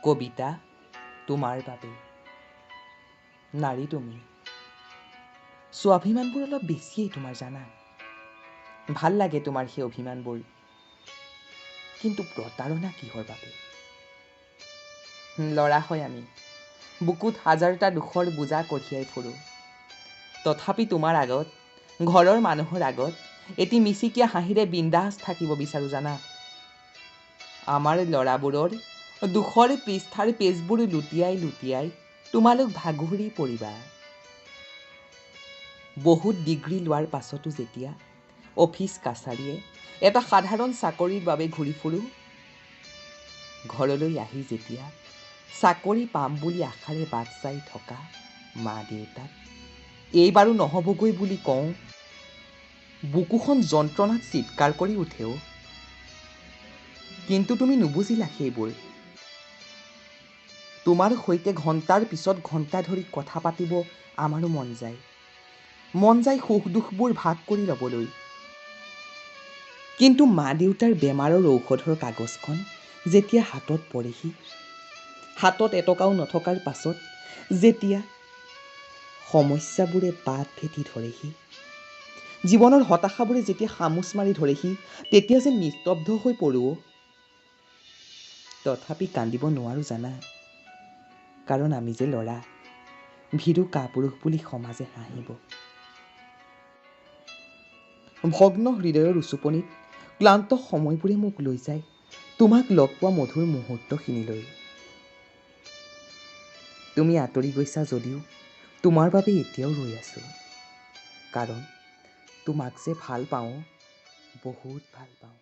কবিতা তোমাৰ বাবে। নাৰী তুমি, স্বাভিমানবোৰ অলপ বেছিয়েই তোমাৰ জানা। ভাল লাগে তোমাৰ সেই অভিমানবোৰ, কিন্তু প্ৰতাৰণা কিহৰ বাবে? ল'ৰা হয় আমি, বুকুত হাজাৰটা দুখৰ বোজা কঢ়িয়াই ফুৰোঁ। তথাপি তোমাৰ আগত, ঘৰৰ মানুহৰ আগত এটি মিচিকীয়া হাঁহিৰে বিন্দাস থাকিব বিচাৰোঁ জানা। আমাৰ ল'ৰাবোৰৰ দুখৰ পৃষ্ঠাৰ পেজবোৰ লুটিয়াই লুটিয়াই তোমালোক ভাগৰি পৰিবা। বহুত ডিগ্ৰী লোৱাৰ পাছতো যেতিয়া অফিচ কাছাৰীয়ে এটা সাধাৰণ চাকৰিৰ বাবে ঘূৰি ফুৰোঁ, ঘৰলৈ আহি যেতিয়া চাকৰি পাম বুলি আশাৰে বাট চাই থকা মা দেউতাক এইবাৰো নহ'বগৈ বুলি কওঁ, বুকুখন যন্ত্ৰণাত চিৎকাৰ কৰি উঠেও। কিন্তু তুমি নুবুজিলা সেইবোৰ। তোমাৰ সৈতে ঘণ্টাৰ পিছত ঘণ্টা ধৰি কথা পাতিব আমাৰো মন যায় সুখ দুখবোৰ ভাগ কৰি ল'বলৈ। কিন্তু মা দেউতাৰ বেমাৰৰ ঔষধৰ কাগজখন যেতিয়া হাতত পৰেহি, হাতত এটকাও নথকাৰ পাছত যেতিয়া সমস্যাবোৰে বাট ভেটি ধৰেহি, জীৱনৰ হতাশাবোৰে যেতিয়া খামোচ মাৰি ধৰেহি, তেতিয়া যেন নিস্তব্ধ হৈ পৰোঁ। তথাপি কান্দিব নোৱাৰোঁ জানা, কাৰণ আমি যে ল'ৰা, ভীৰু কাপুৰুষ বুলি সমাজে হাঁহিব। ভগ্ন হৃদয়ৰ উচুপনিত ক্লান্ত সময়বোৰে মোক লৈ যায় তোমাক লগ পোৱা মধুৰ মুহূৰ্তখিনিলৈ। তুমি আঁতৰি গৈছা যদিও তোমাৰ বাবে এতিয়াও ৰৈ আছোঁ, কাৰণ তোমাক যে ভাল পাওঁ, বহুত ভাল পাওঁ।